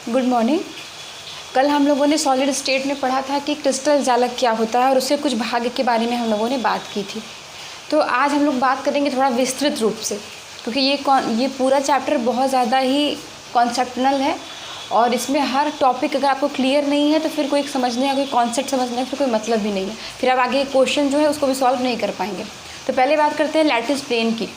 Good morning. कल हम लोगों ने सॉलिड स्टेट में पढ़ा था कि क्रिस्टल जालक क्या होता है और उससे कुछ भाग के बारे में हम लोगों ने बात की थी। तो आज हम लोग बात करेंगे थोड़ा विस्तृत रूप से, क्योंकि ये पूरा चैप्टर बहुत ज़्यादा ही कॉन्सेप्टनल है और इसमें हर टॉपिक अगर आपको क्लियर नहीं है तो फिर कोई समझने या कोई कॉन्सेप्ट समझने का फिर कोई मतलब भी नहीं है, फिर आप आगे क्वेश्चन जो है उसको भी सॉल्व नहीं कर पाएंगे। तो पहले बात करते हैं लैटिस प्लेन की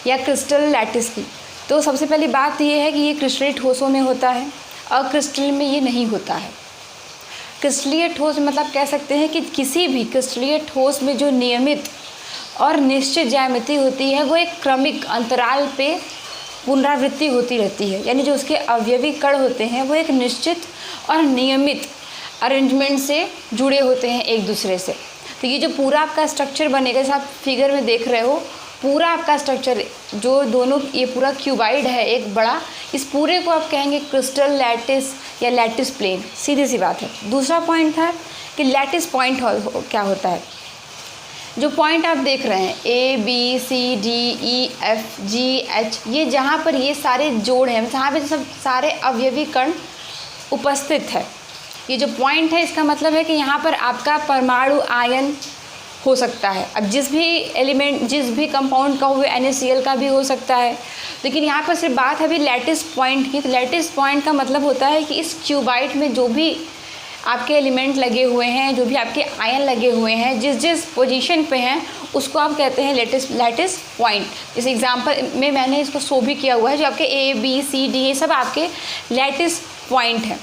या क्रिस्टल लैटिस की। तो सबसे पहली बात ये है कि ये क्रिस्टलीय ठोसों में होता है, अक्रिस्टलीय में ये नहीं होता है। क्रिस्टलीय ठोस मतलब कह सकते हैं कि किसी भी क्रिस्टलीय ठोस में जो नियमित और निश्चित ज्यामिति होती है वो एक क्रमिक अंतराल पे पुनरावृत्ति होती रहती है, यानी जो उसके अवयवी कण होते हैं वो एक निश्चित और नियमित अरेंजमेंट से जुड़े होते हैं एक दूसरे से। तो ये जो पूरा आपका स्ट्रक्चर बनेगा, जैसे आप फिगर में देख रहे हो, पूरा आपका स्ट्रक्चर जो दोनों ये पूरा क्यूबाइड है एक बड़ा, इस पूरे को आप कहेंगे क्रिस्टल लैटिस या लैटिस प्लेन। सीधी सी बात है। दूसरा पॉइंट था कि लैटिस पॉइंट क्या होता है। जो पॉइंट आप देख रहे हैं A B C D E F G H, ये जहाँ पर ये सारे जोड़ हैं, जहाँ पे सब सारे अवयवी कण उपस्थित है, ये जो पॉइंट है इसका मतलब है कि यहाँ पर आपका परमाणु आयन हो सकता है। अब जिस भी एलिमेंट जिस भी कंपाउंड का हो, NaCl का भी हो सकता है, लेकिन यहाँ पर सिर्फ बात है अभी लैटिस पॉइंट की। तो लैटिस पॉइंट का मतलब होता है कि इस क्यूबाइड में जो भी आपके एलिमेंट लगे हुए हैं, जो भी आपके आयन लगे हुए हैं, जिस जिस पोजीशन पे हैं उसको आप कहते हैं लैटिस पॉइंट। इस एग्जांपल में मैंने इसको शो भी किया हुआ है, जो आपके A B C D ये सब आपके लैटिस पॉइंट हैं।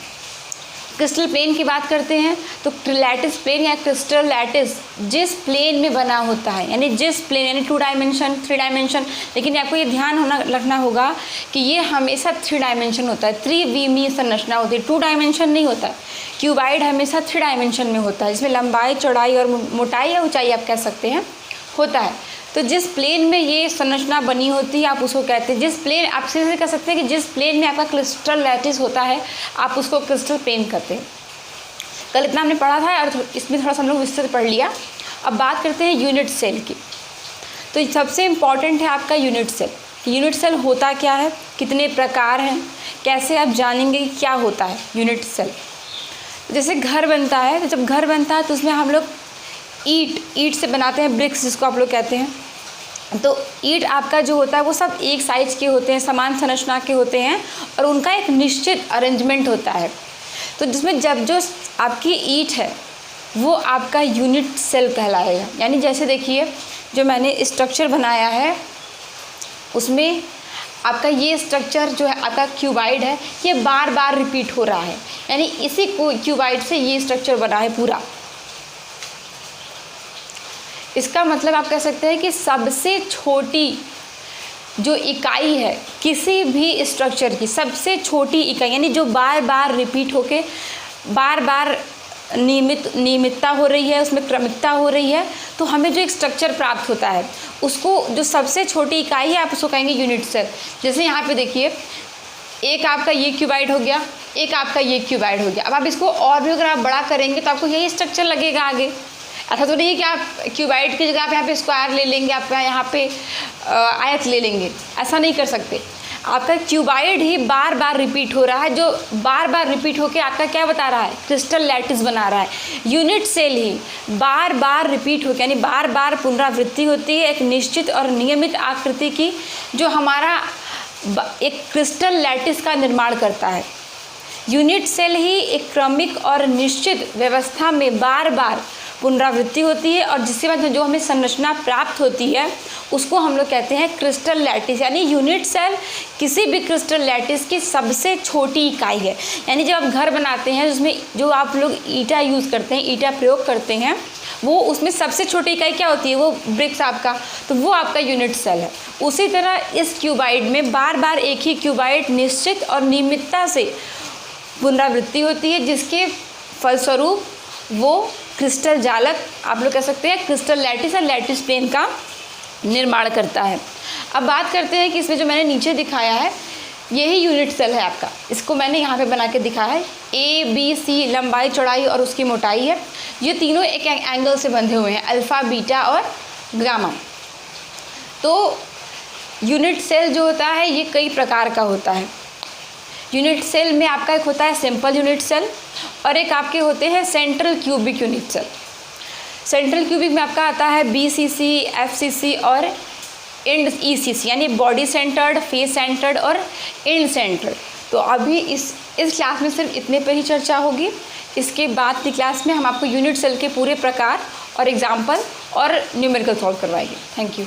क्रिस्टल प्लेन की बात करते हैं तो लैटिस प्लेन या क्रिस्टल लैटिस जिस प्लेन में बना होता है, यानी जिस प्लेन, यानी 2 डायमेंशन 3 डायमेंशन, लेकिन आपको ये ध्यान रखना होगा कि ये हमेशा 3 डायमेंशन होता है, त्रिविमीय संरचना होती है, 2 डायमेंशन नहीं होता है। क्यूबाइड हमेशा 3 डायमेंशन में होता है, जिसमें लंबाई, चौड़ाई और मोटाई या ऊंचाई आप कह सकते हैं होता है। तो जिस प्लेन में ये संरचना बनी होती है आप उसको कहते हैं, जिस प्लेन आप सीधे कह सकते हैं कि जिस प्लेन में आपका क्रिस्टल लैटिस होता है आप उसको क्रिस्टल प्लेन कहते हैं। कल इतना हमने पढ़ा था और इसमें थोड़ा सा हम लोग विस्तृत पढ़ लिया। अब बात करते हैं यूनिट सेल की। तो सबसे इम्पॉर्टेंट है आपका यूनिट सेल। यूनिट सेल होता क्या है, कितने प्रकार हैं, कैसे आप जानेंगे कि क्या होता है यूनिट सेल। जैसे घर बनता है, तो जब घर बनता है तो उसमें हम लोग ईट से बनाते हैं, ब्रिक्स जिसको आप लोग कहते हैं। तो ईट आपका जो होता है वो सब एक साइज के होते हैं, समान संरचना के होते हैं और उनका एक निश्चित अरेंजमेंट होता है। तो जिसमें जब जो आपकी ईट है वो आपका यूनिट सेल कहलाएगा। यानी जैसे देखिए जो मैंने स्ट्रक्चर बनाया है उसमें आपका ये स्ट्रक्चर जो है आपका क्यूबाइड है, ये बार बार रिपीट हो रहा है, यानी इसी को क्यूबाइड से ये स्ट्रक्चर बना है पूरा। इसका मतलब आप कह सकते हैं कि सबसे छोटी जो इकाई है किसी भी स्ट्रक्चर की, सबसे छोटी इकाई, यानी जो बार बार रिपीट होके बार बार नियमितता हो रही है, उसमें क्रमिकता हो रही है, तो हमें जो एक स्ट्रक्चर प्राप्त होता है उसको जो सबसे छोटी इकाई है आप उसको कहेंगे यूनिट सेल। जैसे यहाँ पे देखिए एक आपका ये क्यूबाइड हो गया, एक आपका ये क्यूबाइड हो गया। अब आप इसको और भी अगर आप बड़ा करेंगे तो आपको यही स्ट्रक्चर लगेगा आगे। ऐसा तो नहीं कि आप क्यूबाइड की जगह आप यहाँ पे स्क्वायर ले लेंगे, आप यहाँ पे आयत ले लेंगे, ऐसा नहीं कर सकते। आपका क्यूबाइड ही बार बार रिपीट हो रहा है, जो बार बार रिपीट होकर आपका क्या बता रहा है, क्रिस्टल लैटिस बना रहा है। यूनिट सेल ही बार बार रिपीट होकर, यानी बार बार पुनरावृत्ति होती है एक निश्चित और नियमित आकृति की, जो हमारा एक क्रिस्टल लैटिस का निर्माण करता है। यूनिट सेल ही एक क्रमिक और निश्चित व्यवस्था में बार बार पुनरावृत्ति होती है और जिसके बाद जो हमें संरचना प्राप्त होती है उसको हम लोग कहते हैं क्रिस्टल लैटिस। यानी यूनिट सेल किसी भी क्रिस्टल लैटिस की सबसे छोटी इकाई है। यानी जब आप घर बनाते हैं उसमें जो आप लोग ईटा यूज़ करते हैं, ईटा प्रयोग करते हैं, वो उसमें सबसे छोटी इकाई क्या होती है, वो ब्रिक्स आपका, तो वो आपका यूनिट सेल है। उसी तरह इस क्यूबाइड में बार बार एक ही क्यूबाइड निश्चित और नियमितता से पुनरावृत्ति होती है, जिसके फलस्वरूप वो क्रिस्टल जालक आप लोग कह सकते हैं क्रिस्टल लैटिस और लैटिस प्लेन का निर्माण करता है। अब बात करते हैं कि इसमें जो मैंने नीचे दिखाया है यही यूनिट सेल है आपका, इसको मैंने यहाँ पे बना के दिखाया है। A B C लंबाई, चौड़ाई और उसकी मोटाई है, ये तीनों एक एंगल से बंधे हुए हैं, अल्फ़ा, बीटा और गामा। तो यूनिट सेल जो होता है ये कई प्रकार का होता है। यूनिट सेल में आपका एक होता है सिंपल यूनिट सेल और एक आपके होते हैं central cubic unit cell. Central cubic में आपका आता है BCC, FCC और एंड ECC, यानी बॉडी सेंटर्ड, फेस सेंटर्ड और एंड सेंटर्ड। तो अभी इस क्लास में सिर्फ इतने पर ही चर्चा होगी। इसके बाद की क्लास में हम आपको यूनिट सेल के पूरे प्रकार और एग्जाम्पल और न्यूमेरिकल सॉल्व करवाएंगे। Thank you.